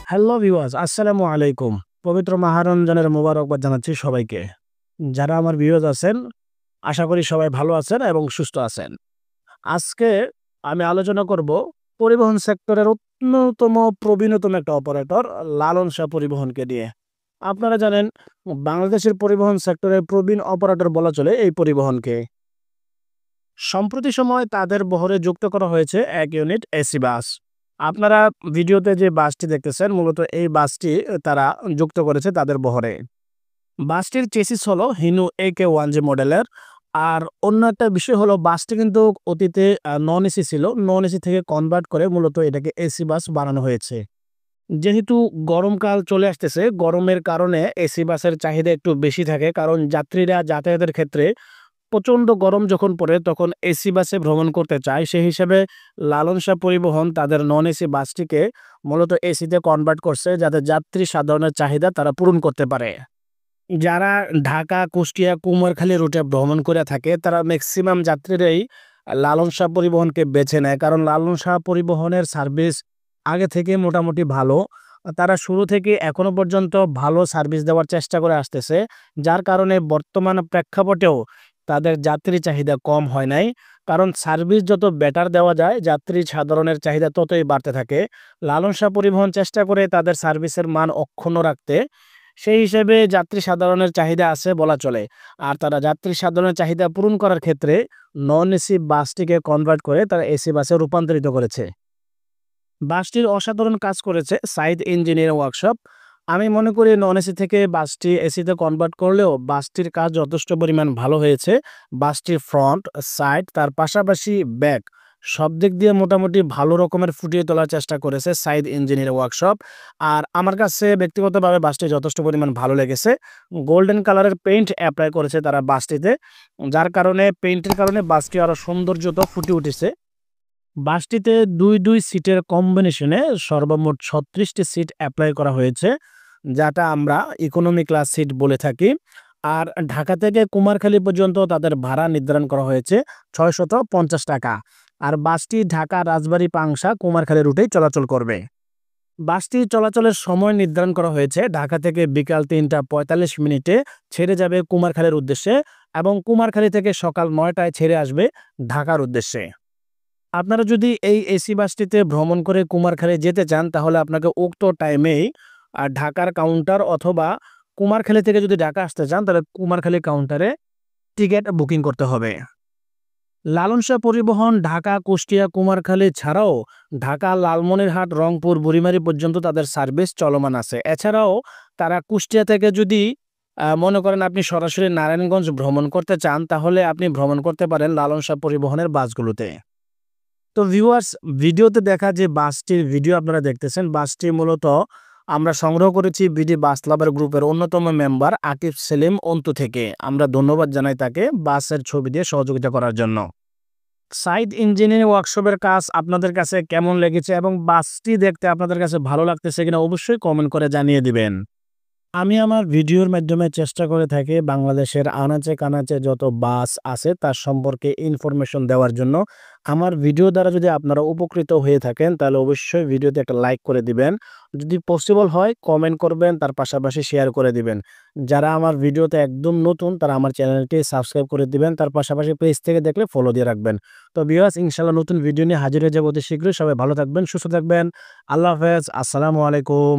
Hello viewers, আসসালামু আলাইকুম। পবিত্র মাহ রমজানের মোবারকবাদ জানাচ্ছি সবাইকে। যারা আমার ভিউয়ার্স আছেন, আশা করি সবাই ভালো আছেন এবং সুস্থ আছেন। আজকে আমি আলোচনা করব পরিবহন সেক্টরের অন্যতম প্রবীণতম একটা অপারেটর লালন শাহ পরিবহনকে নিয়ে। আপনারা জানেন বাংলাদেশের পরিবহন সেক্টরের প্রবীণ অপারেটর বলা চলে এই পরিবহনকে। সম্প্রতি সময় তাদের বহরে যুক্ত করা হয়েছে এক ইউনিট এসি বাস। আপনারা ভিডিওতে যে বাসটি দেখতেছেন মূলত এই বাসটি তারা যুক্ত করেছে তাদের বহরে। বাসটির চেসিস হলো হিনু AK1J মডেলের। আর অন্য একটা বিষয় হলো বাসটি কিন্তু অতীতে নন এসি ছিল। নন এসি থেকে কনভার্ট করে মূলত এটাকে এসি বাস বানানো হয়েছে। যেহেতু গরমকাল চলে আসতেছে, গরমের কারণে এসি বাসের চাহিদা একটু বেশি থাকে, কারণ যাত্রীরা যাতায়াতের ক্ষেত্রে প্রচণ্ড গরম যখন পড়ে তখন এসি বাসে ভ্রমণ করতে চায়। সেই হিসেবে লালন শাহ পরিবহন তাদের নন এসি বাসটিকে মূলত এসিতে কনভার্ট করছে, যাতে যাত্রী সাধারণের চাহিদা তারা পূরণ করতে পারে। যারা ঢাকা, কুষ্টিয়া, কুমারখালী রুটে ভ্রমণ করে থাকে তারা ম্যাক্সিমাম যাত্রীরাই লালন শাহ পরিবহনকে বেছে নেয়, কারণ লালন শাহ পরিবহনের সার্ভিস আগে থেকে মোটামুটি ভালো। তারা শুরু থেকে এখনো পর্যন্ত ভালো সার্ভিস দেওয়ার চেষ্টা করে আসতেছে, যার কারণে বর্তমান প্রেক্ষাপটেও তাদের যাত্রী চাহিদা কম হয় নাই। কারণ সার্ভিস যত বেটার দেওয়া যায়, যাত্রী সাধারণের চাহিদা ততই বাড়তে থাকে। লালন শাহ পরিবহন চেষ্টা করে তাদের সার্ভিসের মান অক্ষুণ্ণ রাখতে। সেই হিসেবে যাত্রী সাধারণের চাহিদা আছে বলা চলে। আর তারা যাত্রী সাধারণের চাহিদা পূরণ করার ক্ষেত্রে নন এসি বাসটিকে কনভার্ট করে তারা এসি বাসে রূপান্তরিত করেছে। বাসটির অসাধারণ কাজ করেছে সাইদ ইঞ্জিনিয়ারিং ওয়ার্কশপ। আমি মনে করি নন এসি থেকে বাসটি এসিতে কনভার্ট করলেও বাসটির কাজ যথেষ্ট পরিমাণ ভালো হয়েছে। বাসটির ফ্রন্ট, সাইড, তার পাশাপাশি ব্যাক সব দিক দিয়ে মোটামুটি ভালো রকমের ফুটিয়ে তোলার চেষ্টা করেছে সাইদ ইঞ্জিনিয়ারিং ওয়ার্কশপ। আর আমার কাছে ব্যক্তিগতভাবে বাসটি যথেষ্ট পরিমাণ ভালো লেগেছে। গোল্ডেন কালারের পেইন্ট অ্যাপ্লাই করেছে তারা বাসটিতে, যার কারণে পেইন্টের কারণে বাসটি আরও সৌন্দর্যত ফুটে উঠেছে। বাসটিতে দুই সিটের কম্বিনেশনে সর্বমোট ৩৬টি সিট অ্যাপ্লাই করা হয়েছে, যেটা আমরা ইকোনমি ক্লাস সিট বলে থাকি। আর ঢাকা থেকে কুমারখালী পর্যন্ত তাদের ভাড়া নির্ধারণ করা হয়েছে ৬৫০ টাকা। আর বাসটি ঢাকা, রাজবাড়ী, পাংশা, কুমারখালী রুটেই চলাচল করবে। বাসটি চলাচলের সময় নির্ধারণ করা হয়েছে ঢাকা থেকে বিকাল ৩টা ৪৫ মিনিটে ছেড়ে যাবে কুমারখালীর উদ্দেশ্যে, এবং কুমারখালী থেকে সকাল ৯টায় ছেড়ে আসবে ঢাকার উদ্দেশ্যে। আপনারা যদি এই এসি বাসটিতে ভ্রমণ করে কুমারখালী যেতে চান তাহলে আপনাকে উক্ত টাইমেই ঢাকার কাউন্টার অথবা কুমারখালী থেকে যদি ঢাকা আসতে চান তাহলে কুমারখালী কাউন্টারে টিকিট বুকিং করতে হবে। লালন শাহ পরিবহন ঢাকা, কুষ্টিয়া, কুমারখালী ছাড়াও ঢাকা, লালমনিরহাট, রংপুর, বুড়িমারী পর্যন্ত তাদের সার্ভিস চলমান আছে। এছাড়াও তারা কুষ্টিয়া থেকে যদি মনে করেন আপনি সরাসরি নারায়ণগঞ্জ ভ্রমণ করতে চান তাহলে আপনি ভ্রমণ করতে পারেন লালন শাহ পরিবহনের বাসগুলোতে। তো ভিউয়ার্স, ভিডিওতে দেখা যে বাসটির ভিডিও আপনারা দেখতেছেন, বাসটি মূলত আমরা সংগ্রহ করেছি বিডি বাস লাভার গ্রুপের অন্যতম মেম্বার আকিব সেলিম অন্তু থেকে। আমরা ধন্যবাদ জানাই তাকে বাসের ছবি দিয়ে সহযোগিতা করার জন্য। সাইদ ইঞ্জিনিয়ারিং ওয়ার্কশপের কাজ আপনাদের কাছে কেমন লেগেছে এবং বাসটি দেখতে আপনাদের কাছে ভালো লাগতেছে কিনা অবশ্যই কমেন্ট করে জানিয়ে দিবেন। আমি আমার ভিডিওর মাধ্যমে চেষ্টা করে থাকি বাংলাদেশের আনাচে কানাচে যত বাস আছে তার সম্পর্কে ইনফরমেশন দেওয়ার জন্য। আমার ভিডিও দ্বারা যদি আপনারা উপকৃত হয়ে থাকেন তাহলে অবশ্যই ভিডিওতে একটা লাইক করে দিবেন। যদি পসিবল হয় কমেন্ট করবেন, তার পাশাপাশি শেয়ার করে দিবেন। যারা আমার ভিডিওতে একদম নতুন তারা আমার চ্যানেলটি সাবস্ক্রাইব করে দিবেন, তার পাশাপাশি পেজ থেকে দেখলে ফলো দিয়ে রাখবেন। তো ভিউয়ার্স, ইনশাআল্লাহ নতুন ভিডিও নিয়ে হাজির হয়ে যাবো অতি শীঘ্রই। সবাই ভালো থাকবেন, সুস্থ থাকবেন। আল্লাহ হাফেজ, আসসালামু আলাইকুম।